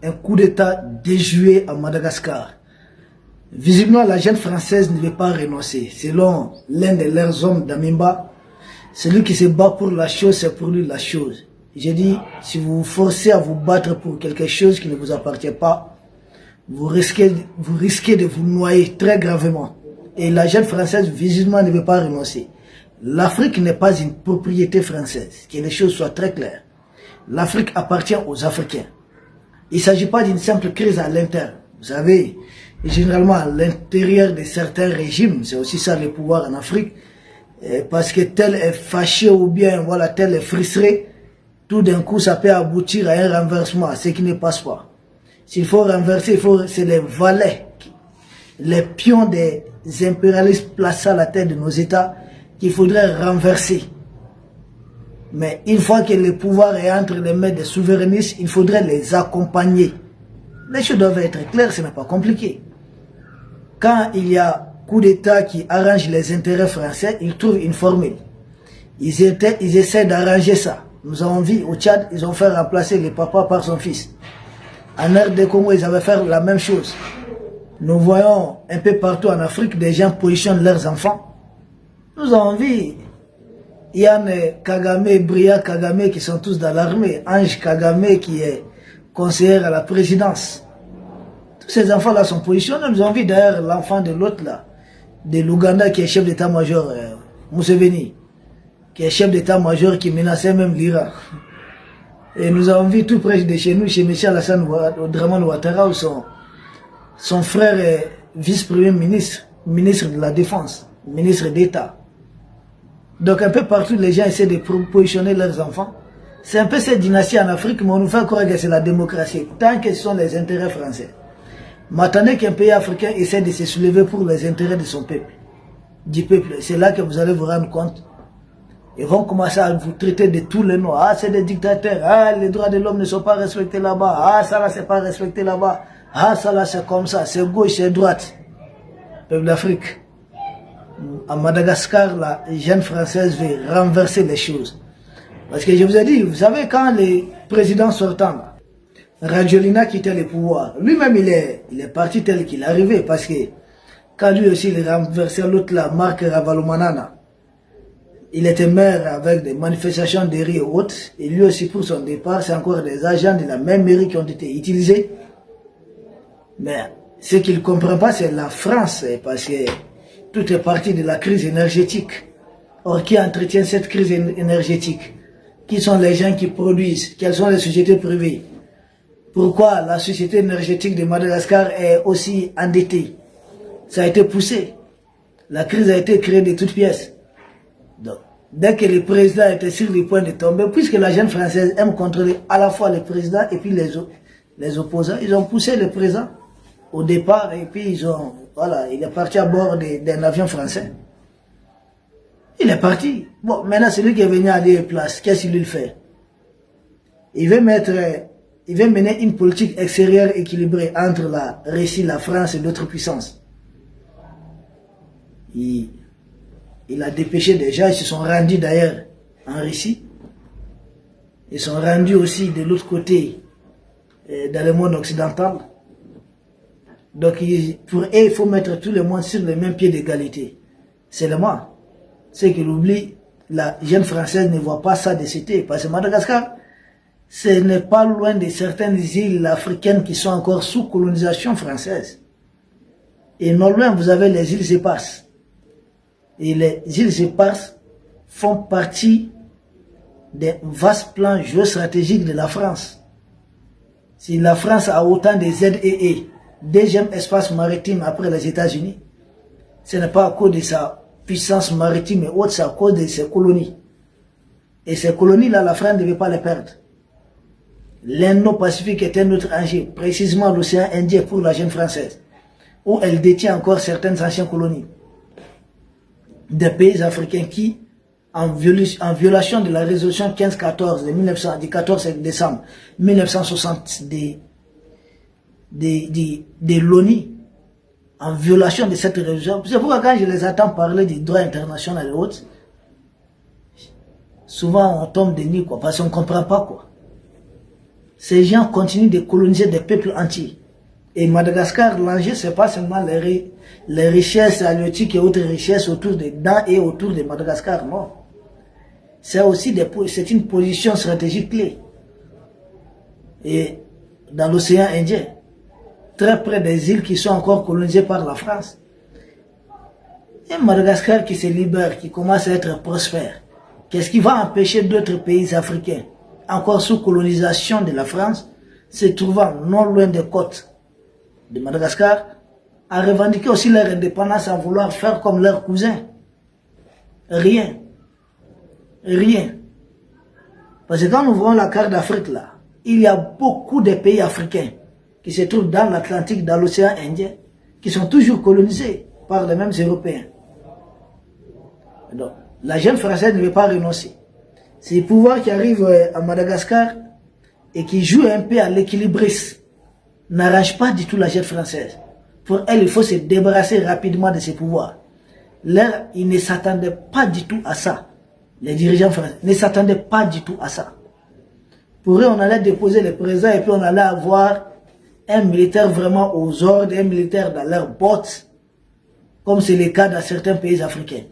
un coup d'État déjoué à Madagascar. Visiblement, la jeune française ne veut pas renoncer. Selon l'un de leurs hommes d'Amimba, celui qui se bat pour la chose, c'est pour lui la chose. J'ai dit, si vous vous forcez à vous battre pour quelque chose qui ne vous appartient pas, vous risquez de vous noyer très gravement. Et la jeune française, visiblement, ne veut pas renoncer. L'Afrique n'est pas une propriété française, que les choses soient très claires. L'Afrique appartient aux Africains. Il ne s'agit pas d'une simple crise à l'interne. Vous savez, généralement à l'intérieur de certains régimes, c'est aussi ça le pouvoir en Afrique, parce que tel est fâché ou bien voilà, tel est frustré, tout d'un coup ça peut aboutir à un renversement, ce qui ne passe pas. S'il faut renverser, c'est les valets, les pions des impérialistes placés à la tête de nos États qu'il faudrait renverser. Mais une fois que le pouvoir est entre les mains des souverainistes, il faudrait les accompagner. Les choses doivent être claires, ce n'est pas compliqué. Quand il y a coup d'État qui arrange les intérêts français, ils trouvent une formule. Ils essaient d'arranger ça. Nous avons vu au Tchad, ils ont fait remplacer le papa par son fils. En RD Congo, ils avaient fait la même chose. Nous voyons un peu partout en Afrique, des gens positionnent leurs enfants. Nous avons vu Yann Kagame, Bria Kagame qui sont tous dans l'armée. Ange Kagame qui est conseillère à la présidence. Tous ces enfants-là sont positionnés. Nous avons vu d'ailleurs l'enfant de l'autre là, de l'Ouganda qui est chef d'état-major, Museveni, qui est chef d'état-major qui menaçait même l'Iran. Et nous avons vu tout près de chez nous, chez M. Alassane Dramane Ouattara, où son frère est vice-premier ministre, ministre de la Défense, ministre d'État. Donc un peu partout, les gens essaient de positionner leurs enfants. C'est un peu cette dynastie en Afrique, mais on nous fait croire que c'est la démocratie, tant que ce sont les intérêts français. M'attendez qu'un pays africain essaie de se soulever pour les intérêts de son peuple, du peuple. C'est là que vous allez vous rendre compte. Ils vont commencer à vous traiter de tous les noms. Ah, c'est des dictateurs. Ah, les droits de l'homme ne sont pas respectés là-bas. Ah, ça là, c'est pas respecté là-bas. Ah, ça là, c'est comme ça. C'est gauche, c'est droite. Peuple d'Afrique. À Madagascar, la jeune française veut renverser les choses. Parce que je vous ai dit, vous savez, quand les présidents sortants, Rajoelina quittait le pouvoir, lui-même il est parti tel qu'il est arrivé. Parce que quand lui aussi il renversé l'autre là, Marc Ravalomanana, il était maire avec des manifestations de rue et autres. Et lui aussi pour son départ, c'est encore des agents de la même mairie qui ont été utilisés. Mais ce qu'il ne comprend pas, c'est la France. Parce que tout est parti de la crise énergétique. Or, qui entretient cette crise énergétique? Qui sont les gens qui produisent? Quelles sont les sociétés privées? Pourquoi la société énergétique de Madagascar est aussi endettée? Ça a été poussé. La crise a été créée de toutes pièces. Donc, dès que le président était sur le point de tomber, puisque la jeune française aime contrôler à la fois le président et puis les opposants, ils ont poussé le président au départ et puis il est parti à bord d'un avion français. Il est parti. Bon, maintenant c'est lui qui est venu à des places. Qu'est-ce qu'il fait? Il veut mener une politique extérieure équilibrée entre la Russie, la France et d'autres puissances. Il a dépêché des gens, ils se sont rendus d'ailleurs en Russie. Ils sont rendus aussi de l'autre côté, dans le monde occidental. Donc pour eux, il faut mettre tout le monde sur le même pied d'égalité. Seulement, ce qu'il oublie, la jeune française ne voit pas ça de cité. Parce que Madagascar, ce n'est pas loin de certaines îles africaines qui sont encore sous colonisation française. Et non loin, vous avez les îles éparses. Et les îles éparses font partie des vastes plans géostratégiques de la France. Si la France a autant de ZEE, deuxième espace maritime après les États-Unis, ce n'est pas à cause de sa puissance maritime et autres, c'est à cause de ses colonies. Et ces colonies-là, la France ne devait pas les perdre. L'Indo-Pacifique est un autre enjeu, précisément l'océan Indien pour la jeune française, où elle détient encore certaines anciennes colonies. Des pays africains qui, en violation de la résolution 1514 du 14 décembre 1960 de l'ONU, en violation de cette résolution, c'est pourquoi quand je les entends parler du droit international et autres, souvent on tombe de nuit, parce qu'on ne comprend pas quoi. ces gens continuent de coloniser des peuples entiers. Et Madagascar, l'enjeu, c'est pas seulement les richesses halieutiques et autres richesses dans et autour de Madagascar, non. C'est aussi c'est une position stratégique clé. Et dans l'océan Indien, très près des îles qui sont encore colonisées par la France. Et Madagascar qui se libère, qui commence à être prospère. Qu'est-ce qui va empêcher d'autres pays africains, encore sous colonisation de la France, se trouvant non loin des côtes de Madagascar, à revendiquer aussi leur indépendance, à vouloir faire comme leurs cousins? Rien. Rien. Parce que quand nous voyons la carte d'Afrique là, il y a beaucoup de pays africains qui se trouvent dans l'Atlantique, dans l'océan Indien, qui sont toujours colonisés par les mêmes Européens. Donc, la jeune française ne veut pas renoncer. C'est le pouvoir qui arrive à Madagascar et qui joue un peu à l'équilibriste n'arrange pas du tout la jeune française. Pour elle, il faut se débarrasser rapidement de ses pouvoirs. Là, ils ne s'attendaient pas du tout à ça. Les dirigeants français ne s'attendaient pas du tout à ça. Pour eux, on allait déposer les présents et puis on allait avoir un militaire vraiment aux ordres, un militaire dans leurs bottes, comme c'est le cas dans certains pays africains.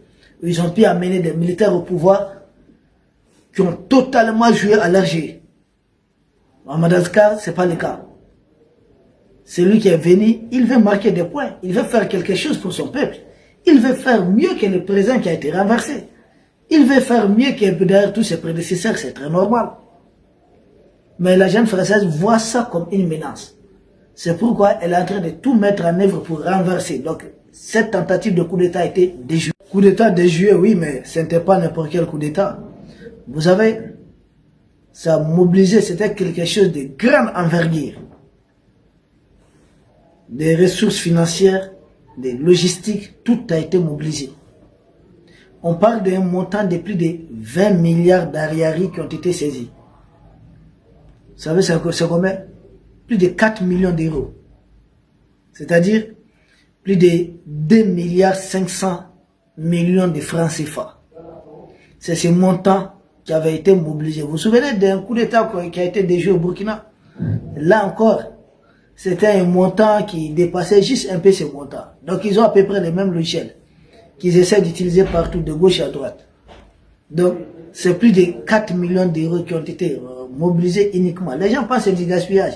Ils ont pu amener des militaires au pouvoir qui ont totalement joué à leur jeu. En Madagascar, ce n'est pas le cas. Celui qui est venu, il veut marquer des points, il veut faire quelque chose pour son peuple. Il veut faire mieux que le président qui a été renversé. Il veut faire mieux que derrière tous ses prédécesseurs, c'est très normal. Mais la jeune française voit ça comme une menace. C'est pourquoi elle est en train de tout mettre en œuvre pour renverser. Donc, cette tentative de coup d'État a été déjouée. Coup d'État déjoué, oui, mais ce n'était pas n'importe quel coup d'État. Vous savez, ça a mobilisé, c'était quelque chose de grande envergure. Des ressources financières, des logistiques, tout a été mobilisé. On parle d'un montant de plus de 20 milliards d'ariari qui ont été saisis. Vous savez, c'est combien? Plus de 4 millions d'euros. C'est-à-dire plus de 2 milliards 500 millions de francs CFA. C'est ce montant qui avait été mobilisé. Vous vous souvenez d'un coup d'État qui a été déjoué au Burkina? Là encore, c'était un montant qui dépassait juste un peu ce montant. Donc ils ont à peu près les mêmes logiciels qu'ils essaient d'utiliser partout, de gauche à droite. Donc c'est plus de 4 millions d'euros qui ont été mobilisés uniquement. Les gens pensent que c'est du gaspillage.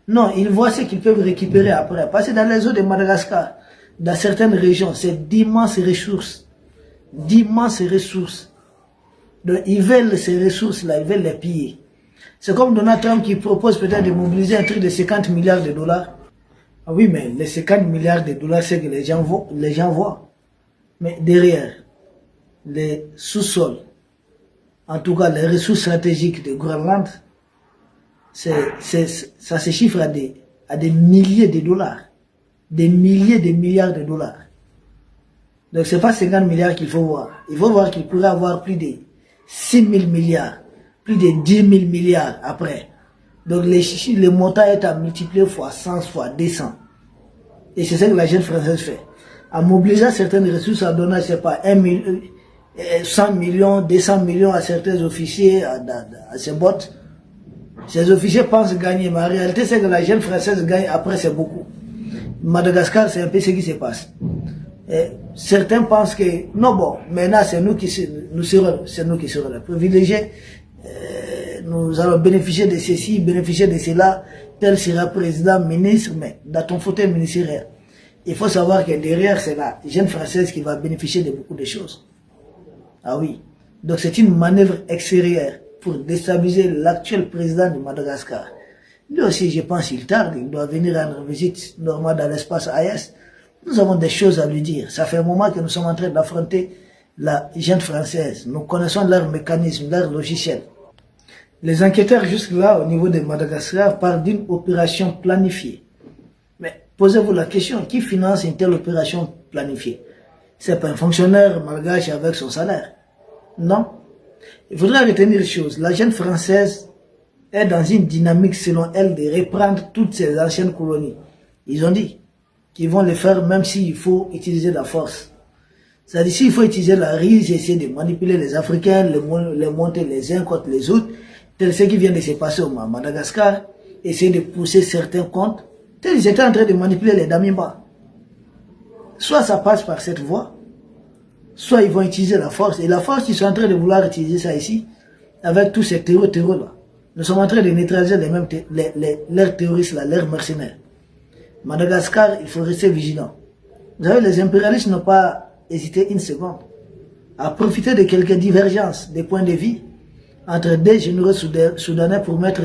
Non, ils voient ce qu'ils peuvent récupérer après. Parce que dans les eaux de Madagascar, dans certaines régions, c'est d'immenses ressources. D'immenses ressources. Donc ils veulent ces ressources-là, ils veulent les piller. C'est comme Donald Trump qui propose peut-être de mobiliser un truc de 50 milliards de dollars. Ah oui, mais les 50 milliards de dollars, c'est que les gens voient. Mais derrière, les sous-sols, en tout cas les ressources stratégiques de Groenland, ça se chiffre à des milliers de dollars. Des milliers de milliards de dollars. Donc ce n'est pas 50 milliards qu'il faut voir. Il faut voir qu'il pourrait avoir plus de 6 000 milliards. Plus de 10 000 milliards après. Donc le montant est à multiplier fois 100, fois 200. Et c'est ça que la jeune française fait. En mobilisant certaines ressources, en donnant, je ne sais pas, 100 millions, 200 millions à certains officiers, à ses bottes. Ces officiers pensent gagner, mais en réalité, c'est que la jeune française gagne, après c'est beaucoup. Madagascar, c'est un peu ce qui se passe. Et certains pensent que, non bon, maintenant c'est nous qui serons les privilégiés. Nous allons bénéficier de ceci, bénéficier de cela, tel sera président, ministre, mais dans ton fauteuil ministériel. Il faut savoir que derrière, c'est la jeune française qui va bénéficier de beaucoup de choses. Ah oui. Donc c'est une manœuvre extérieure pour déstabiliser l'actuel président de Madagascar. Lui aussi, je pense qu'il tarde, il doit venir rendre visite normale dans l'espace AES. Nous avons des choses à lui dire. Ça fait un moment que nous sommes en train d'affronter la jeune française. Nous connaissons leurs mécanismes, leurs logiciels. Les enquêteurs jusque-là, au niveau de Madagascar, parlent d'une opération planifiée. Mais posez-vous la question, qui finance une telle opération planifiée? C'est pas un fonctionnaire malgache avec son salaire. Non. Il faudrait retenir une chose, la jeune française est dans une dynamique, selon elle, de reprendre toutes ces anciennes colonies. Ils ont dit qu'ils vont le faire même s'il faut utiliser la force. C'est-à-dire s'il faut utiliser la ruse, essayer de manipuler les Africains, les monter les uns contre les autres, tel ce qui vient de se passer au Madagascar, essayer de pousser certains comptes. Ils étaient en train de manipuler les Damimba. Soit ça passe par cette voie, soit ils vont utiliser la force. Et la force, ils sont en train de vouloir utiliser ça ici, avec tous ces terroristes là. Nous sommes en train de neutraliser les mêmes leurs terroristes là, leurs mercenaires. Madagascar, il faut rester vigilant. Vous savez, les impérialistes n'ont pas hésité une seconde à profiter de quelques divergences des points de vue entre des généraux soudanais pour mettre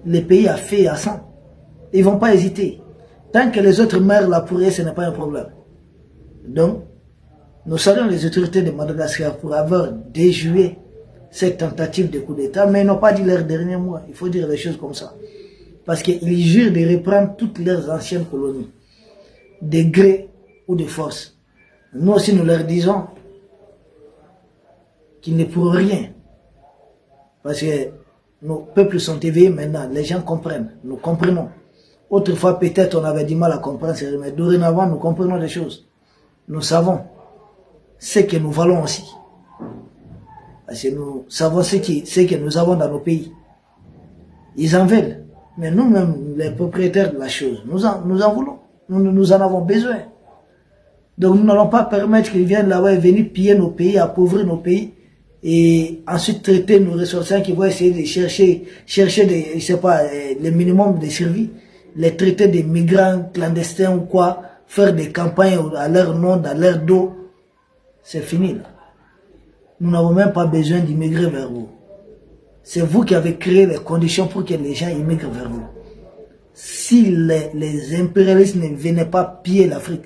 les pays à feu et à sang. Ils ne vont pas hésiter. Tant que les autres meurent là pour eux, ce n'est pas un problème. Donc, nous saluons les autorités de Madagascar pour avoir déjoué cette tentative de coup d'État, mais ils n'ont pas dit leur dernier mot. Il faut dire les choses comme ça. Parce qu'ils jurent de reprendre toutes leurs anciennes colonies, de gré ou de force. Nous aussi, nous leur disons qu'ils ne pourront rien. Parce que nos peuples sont éveillés maintenant, les gens comprennent, nous comprenons. Autrefois, peut-être, on avait du mal à comprendre, mais dorénavant, nous comprenons les choses. Nous savons ce que nous valons aussi. Parce que nous savons ce que nous avons dans nos pays. Ils en veulent. Mais nous-mêmes, les propriétaires de la chose, nous en voulons. Nous en avons besoin. Donc nous n'allons pas permettre qu'ils viennent là-bas et venir piller nos pays, appauvrir nos pays, et ensuite traiter nos ressortissants qui vont essayer de chercher des, je sais pas, le minimum de survie, les traiter des migrants clandestins ou quoi, faire des campagnes à leur nom, dans leur dos. C'est fini là. Nous n'avons même pas besoin d'immigrer vers vous. C'est vous qui avez créé les conditions pour que les gens immigrent vers vous. Si les impérialistes ne venaient pas piller l'Afrique,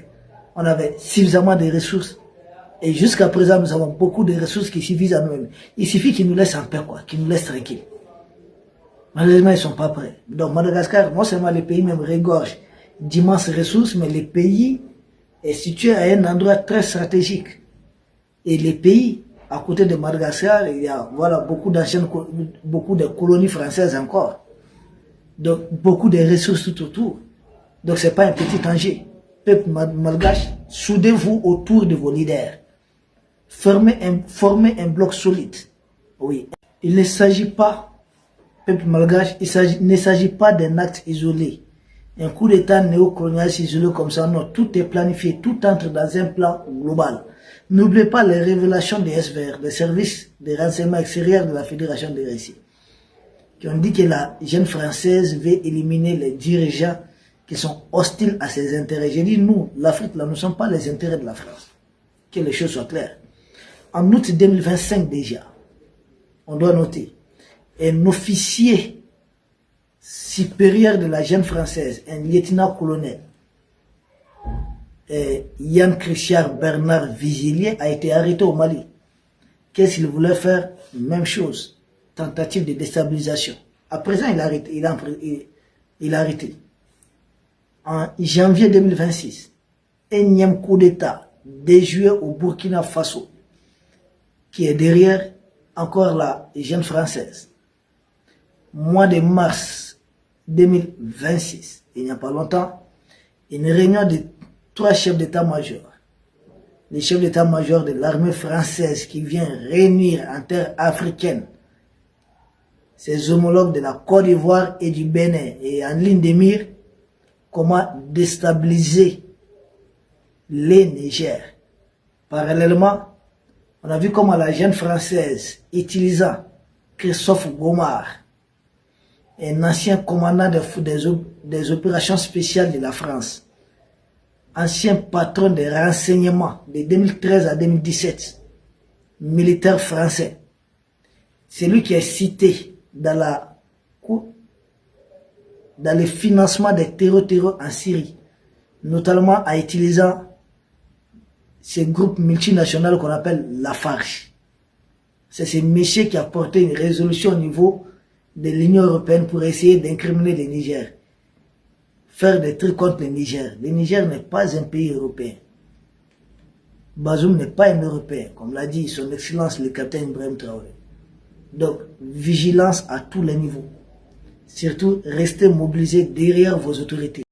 on avait suffisamment de ressources. Et jusqu'à présent, nous avons beaucoup de ressources qui suffisent à nous-mêmes. Il suffit qu'ils nous laissent en paix, quoi, qu'ils nous laissent tranquilles. Malheureusement, ils ne sont pas prêts. Donc Madagascar, non seulement les pays même regorgent d'immenses ressources, mais le pays est situé à un endroit très stratégique. Et les pays à côté de Madagascar, il y a voilà, beaucoup de colonies françaises encore. Donc beaucoup de ressources tout autour. Donc ce n'est pas un petit danger. Peuple malgache, soudez-vous autour de vos leaders. Formez un bloc solide. Oui. Il ne s'agit pas, peuple malgache, il ne s'agit pas d'un acte isolé. Un coup d'État néocolonialiste isolé comme ça, non. Tout est planifié, tout entre dans un plan global. N'oubliez pas les révélations des SVR, des services de renseignement extérieur de la Fédération de Russie, qui ont dit que la jeune française veut éliminer les dirigeants qui sont hostiles à ses intérêts. J'ai dit, nous, l'Afrique, là, nous ne sommes pas les intérêts de la France. Que les choses soient claires. En août 2025 déjà, on doit noter, un officier supérieur de la jeune française, un lieutenant-colonel, Yann Christian Bernard Vigilier, a été arrêté au Mali. Qu'est-ce qu'il voulait faire? Même chose. Tentative de déstabilisation. À présent, il a arrêté. En janvier 2026, énième coup d'État déjoué au Burkina Faso, qui est derrière encore la jeune française. Mois de mars 2026, il n'y a pas longtemps, une réunion de 3 chefs d'état-major. Les chefs d'état-major de l'armée française qui vient réunir en terre africaine ses homologues de la Côte d'Ivoire et du Bénin, et en ligne de mire, comment déstabiliser les Niger. Parallèlement, on a vu comment la jeune française, utilisant Christophe Gomard, un ancien commandant des opérations spéciales de la France, ancien patron des renseignements de 2013 à 2017, militaire français, c'est lui qui est cité dans le financement des terreurs en Syrie, notamment en utilisant ces groupes multinationaux qu'on appelle Lafarge. C'est ce monsieur qui a porté une résolution au niveau de l'Union européenne pour essayer d'incriminer le Niger. Faire des trucs contre le Niger. Le Niger n'est pas un pays européen. Bazoum n'est pas un Européen, comme l'a dit son Excellence le capitaine Ibrahim Traoré. Donc, vigilance à tous les niveaux. Surtout, restez mobilisés derrière vos autorités.